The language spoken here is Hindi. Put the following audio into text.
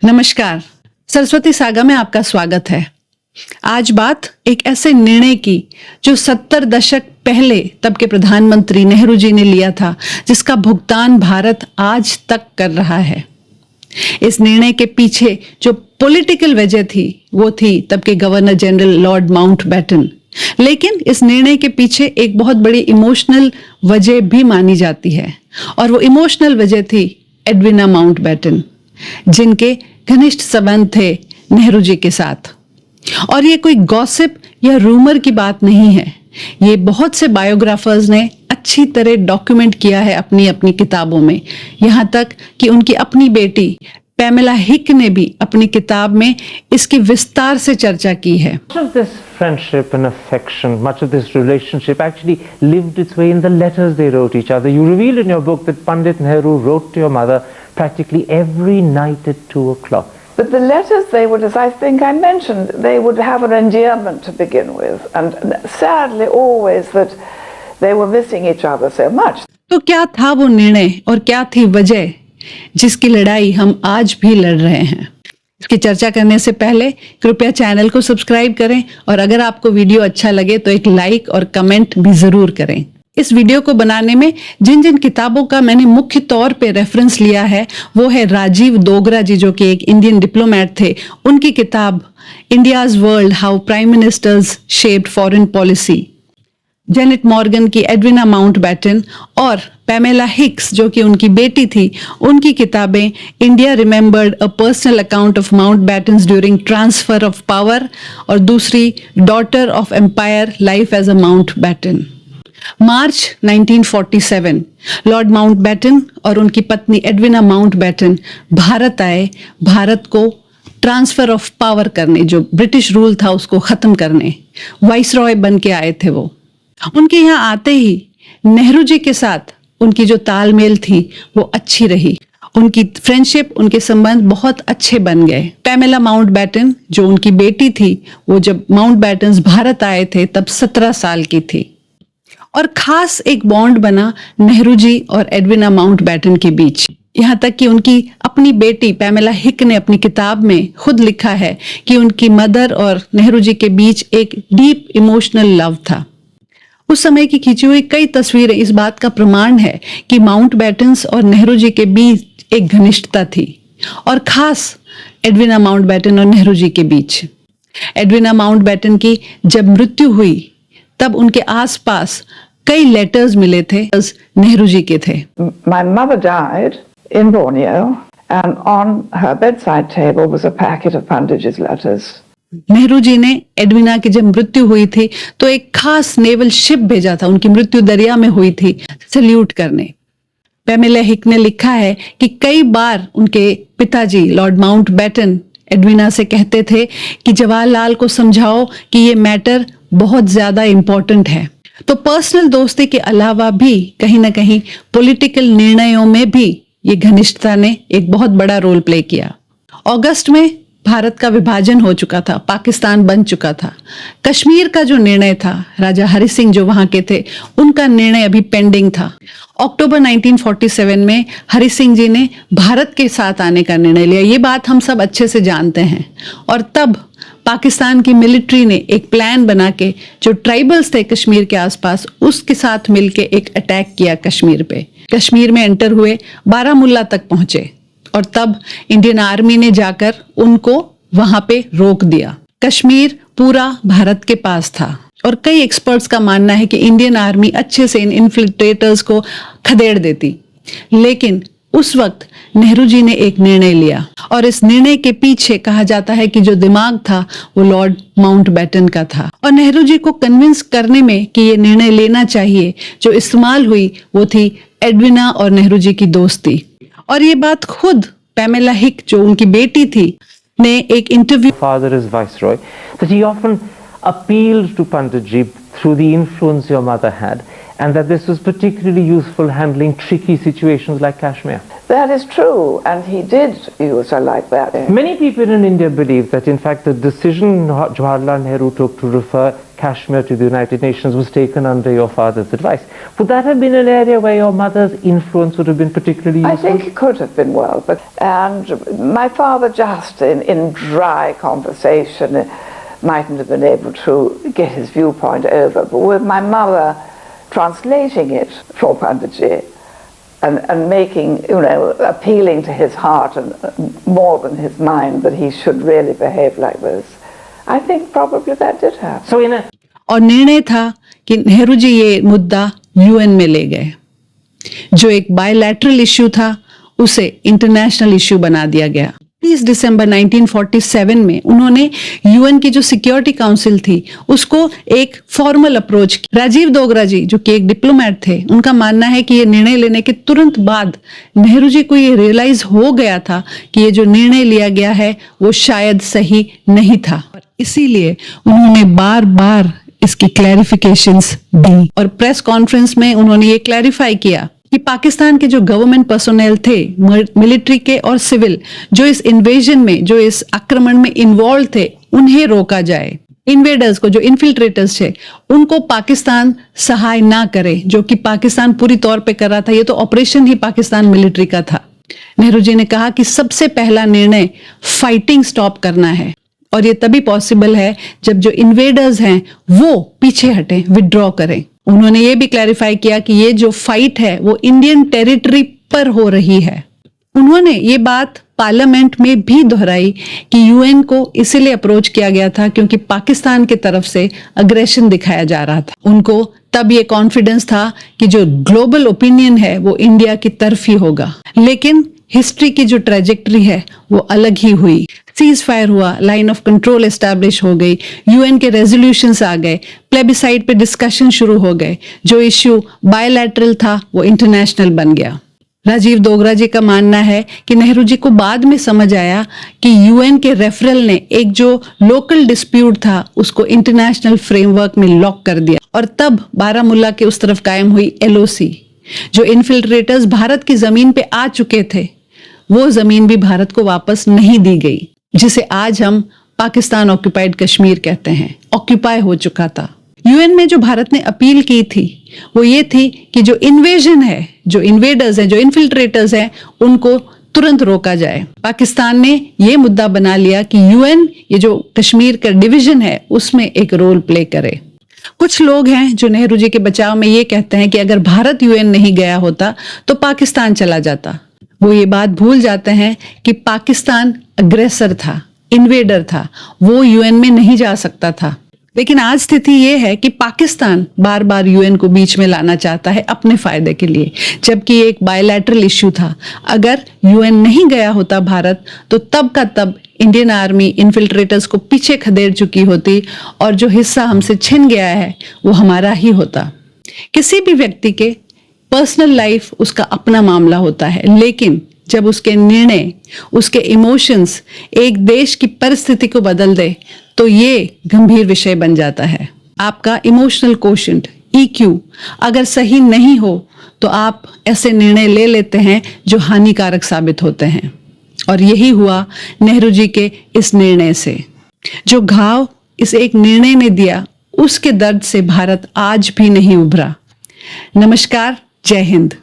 नमस्कार, सरस्वती सागा में आपका स्वागत है। आज बात एक ऐसे निर्णय की जो 70 दशक पहले तब के प्रधानमंत्री नेहरू जी ने लिया था, जिसका भुगतान भारत आज तक कर रहा है। इस निर्णय के पीछे जो पॉलिटिकल वजह थी वो थी तब के गवर्नर जनरल लॉर्ड माउंटबेटन। लेकिन इस निर्णय के पीछे एक बहुत बड़ी इमोशनल वजह भी मानी जाती है, और वो इमोशनल वजह थी एडविना माउंटबेटन, जिनके घनिष्ठ संबंध थे नेहरू जी के साथ। और ये कोई गॉसिप या रूमर की बात नहीं है, ये बहुत से बायोग्राफर्स ने अच्छी तरह डॉक्यूमेंट किया है अपनी अपनी किताबों में। यहाँ तक कि उनकी अपनी बेटी पैमेला हिक ने भी अपनी किताब में इसकी विस्तार से चर्चा की है। Much of this friendship and affection, much of this relationship actually lived its way in the letters they wrote each other. You reveal in your book that Pandit Nehru wrote to your mother practically every night at 2 o'clock. But the letters they would, as I think I mentioned, they would have an endearment to begin with, and sadly always that they were missing each other so much. तो क्या था वो निर्णय और क्या थी वजह जिसकी लड़ाई हम आज भी लड़ रहे हैं? इसकी चर्चा करने से पहले कृपया चैनल को सब्सक्राइब करें, और अगर आपको वीडियो अच्छा लगे तो एक लाइक और कमेंट भी जरूर करें। इस वीडियो को बनाने में जिन जिन किताबों का मैंने मुख्य तौर पे रेफरेंस लिया है वो है राजीव डोगरा जी, जो कि एक इंडियन डिप्लोमेट थे, उनकी किताब India's world, how prime ministers shaped foreign policy, Janet Morgan की एडविना माउंटबेटन, और पैमेला हिक्स जो कि उनकी बेटी थी, उनकी किताबें India remembered, a personal account of Mountbattens during transfer of power, और दूसरी daughter of empire, life as a Mountbatten. March 1947 lord Mountbatten और उनकी पत्नी एडविना माउंटबेटन भारत आए, भारत को ट्रांसफर ऑफ पावर करने, जो ब्रिटिश रूल था उसको खत्म करने वाइसरॉय बन के आए थे वो। उनके यहाँ आते ही नेहरू जी के साथ उनकी जो तालमेल थी वो अच्छी रही, उनकी फ्रेंडशिप, उनके संबंध बहुत अच्छे बन गए। पैमेला माउंटबेटन जो उनकी बेटी थी, वो जब माउंटबेटन्स भारत आए थे तब 17 साल की थी, और खास एक बॉन्ड बना नेहरू जी और एडविना माउंटबेटन के बीच। यहाँ तक कि उनकी अपनी बेटी पैमेला हिक ने अपनी किताब में खुद लिखा है कि उनकी मदर और नेहरू जी के बीच एक डीप इमोशनल लव था। उस समय की खींची हुई कई तस्वीरें इस बात का प्रमाण है कि माउंटबेटन्स और नेहरू जी के बीच एक घनिष्ठता थी, और खास एडविना माउंटबेटन और नेहरू जी के बीच। एडविना माउंटबेटन की जब मृत्यु हुई तब उनके आसपास कई लेटर्स मिले थे, नेहरू जी के थे। My mother died in Borneo, and on her bedside table was a packet of Panditji's letters. Nehru ji ने एडविना की जब मृत्यु हुई थी तो एक खास नेवल शिप भेजा था, उनकी मृत्यु दरिया में हुई थी, सल्यूट करने। पैमेला हिक ने लिखा है कि कई बार उनके पिताजी लॉर्ड माउंटबेटन एडविना से कहते थे कि जवाहरलाल को समझाओ कि ये मैटर बहुत ज्यादा इंपॉर्टेंट है। तो पर्सनल दोस्ती के अलावा भी कहीं ना कहीं पॉलिटिकल निर्णयों में भी ये घनिष्ठता ने एक बहुत बड़ा रोल प्ले किया। अगस्त में भारत का विभाजन हो चुका था, पाकिस्तान बन चुका था। कश्मीर का जो निर्णय था, राजा हरि सिंह जो वहां के थे, उनका निर्णय अभी पेंडिंग था। अक्टूबर 1947 में हरि सिंह जी ने भारत के साथ आने का निर्णय लिया, ये बात हम सब अच्छे से जानते हैं। और तब पाकिस्तान की मिलिट्री ने एक प्लान बना के जो ट्राइबल्स थे कश्मीर के आसपास, उसके साथ मिलके एक अटैक किया कश्मीर पे। कश्मीर में एंटर हुए, बारामुल्ला तक पहुंचे, और तब इंडियन आर्मी ने जाकर उनको वहां पे रोक दिया। कश्मीर पूरा भारत के पास था, और कई एक्सपर्ट्स का मानना है कि इंडियन आर्मी अच्छे से इन इन्फिल्ट्रेटर्स को खदेड़ देती। लेकिन उस वक्त नेहरू जी ने एक निर्णय लिया, और इस निर्णय के पीछे कहा जाता है कि जो दिमाग था वो लॉर्ड माउंटबेटन का था। और नेहरू जी को कन्विंस करने में कि ये निर्णय लेना चाहिए, जो इस्तेमाल हुई वो थी एडविना और नेहरू जी की दोस्ती। और ये बात खुद पैमेला हिक जो उनकी बेटी थी ने एक interview Father is Viceroy, that he often appealed to Panditji through the influence your mother had, and that this was particularly useful handling tricky situations like Kashmir. That is true, and he did use her like that. Many people in India believe that in fact the decision Jawaharlal Nehru took to refer Kashmir to the United Nations was taken under your father's advice. Would that have been an area where your mother's influence would have been particularly useful? I think it could have been and my father just in dry conversation mightn't have been able to get his viewpoint over, but with my mother translating it for Panditji and making, appealing to his heart and more than his mind that he should really behave like this, I think probably that did happen. So in a और निर्णय था कि नेहरू जी ये मुद्दा यूएन में ले गए, जो एक बायलैटरल इश्यू था उसे इंटरनेशनल इश्यू बना दिया गया। 30 दिसंबर 1947 में उन्होंने यूएन की जो सिक्योरिटी काउंसिल थी उसको एक फॉर्मल अप्रोच की। राजीव डोगरा जी जो कि एक डिप्लोमेट थे, उनका मानना है कि ये निर्णय लेने के तुरंत बाद नेहरू जी को ये रियलाइज हो गया था कि ये जो निर्णय लिया गया है वो शायद सही नहीं था, और इसीलिए उन्होंने बार बार इसकी क्लैरिफिकेशंस दी और प्रेस कॉन्फ्रेंस में उन्होंने ये क्लैरिफाई किया कि पाकिस्तान के जो गवर्नमेंट पर्सोनेल थे, मिलिट्री के और सिविल, जो इस इन्वेजन में, जो इस आक्रमण में इन्वॉल्व थे, उन्हें रोका जाए। इन्वेडर्स को, जो इन्फिल्ट्रेटर्स थे, उनको पाकिस्तान सहाय ना करे, जो कि पाकिस्तान पूरी तौर पे कर रहा था। ये तो ऑपरेशन ही पाकिस्तान मिलिट्री का था। नेहरू जी ने कहा कि सबसे पहला निर्णय फाइटिंग स्टॉप करना है, और ये तभी पॉसिबल है जब जो इन्वेडर्स हैं वो पीछे हटें, विड्रॉ करें। उन्होंने ये भी क्लैरिफाई किया कि ये जो फाइट है वो इंडियन टेरिटरी पर हो रही है। उन्होंने ये बात पार्लियामेंट में भी दोहराई कि यूएन को इसीलिए अप्रोच किया गया था क्योंकि पाकिस्तान की तरफ से अग्रेशन दिखाया जा रहा था। उनको तब ये कॉन्फिडेंस था कि जो ग्लोबल ओपिनियन है वो इंडिया की तरफ ही होगा। लेकिन हिस्ट्री की जो ट्रेजेक्टरी है वो अलग ही हुई। सीज फायर हुआ, लाइन ऑफ कंट्रोल एस्टैब्लिश हो गई, यूएन के रेजोल्यूशंस आ गए, प्लेबिसाइड पे डिस्कशन शुरू हो गए, जो इश्यू बायलैटरल था वो इंटरनेशनल बन गया। राजीव डोगरा जी का मानना है कि नेहरू जी को बाद में समझ आया कि यूएन के रेफरल ने एक जो लोकल डिस्प्यूट था उसको इंटरनेशनल फ्रेमवर्क में लॉक कर दिया, और तब बारामुल्ला के उस तरफ कायम हुई एलओसी। जो इन्फिल्ट्रेटर्स भारत की जमीन पे आ चुके थे वो जमीन भी भारत को वापस नहीं दी गई, जिसे आज हम पाकिस्तान ऑक्यूपाइड कश्मीर कहते हैं, ऑक्यूपाई हो चुका था। यूएन में जो भारत ने अपील की थी वो ये थी कि जो इन्वेजन है, जो इन्वेडर्स हैं, जो इन्फिल्ट्रेटर्स हैं, उनको तुरंत रोका जाए। पाकिस्तान ने ये मुद्दा बना लिया कि यूएन ये जो कश्मीर का डिवीजन है उसमें एक रोल प्ले करे। कुछ लोग हैं जो नेहरू जी के बचाव में ये कहते हैं कि अगर भारत यूएन नहीं गया होता तो पाकिस्तान चला जाता। वो ये बात भूल जाते हैं कि पाकिस्तान अग्रेसर था, इन्वेडर था, वो यूएन में नहीं जा सकता था। लेकिन आज स्थिति ये है कि पाकिस्तान बार बार यूएन को बीच में लाना चाहता है अपने फायदे के लिए, जबकि एक बायलैटरल इश्यू था। अगर यूएन नहीं गया होता भारत तो तब का तब इंडियन आर्मी इन्फिल्ट्रेटर्स को पीछे खदेड़ चुकी होती, और जो हिस्सा हमसे छिन गया है वो हमारा ही होता। किसी भी व्यक्ति के पर्सनल लाइफ उसका अपना मामला होता है, लेकिन जब उसके निर्णय, उसके इमोशंस एक देश की परिस्थिति को बदल दे तो ये गंभीर विषय बन जाता है। आपका इमोशनल कोशेंट, ईक्यू अगर सही नहीं हो तो आप ऐसे निर्णय ले लेते हैं जो हानिकारक साबित होते हैं, और यही हुआ नेहरू जी के इस निर्णय से। जो घाव इस एक निर्णय ने दिया उसके दर्द से भारत आज भी नहीं उभरा। नमस्कार, जय हिंद।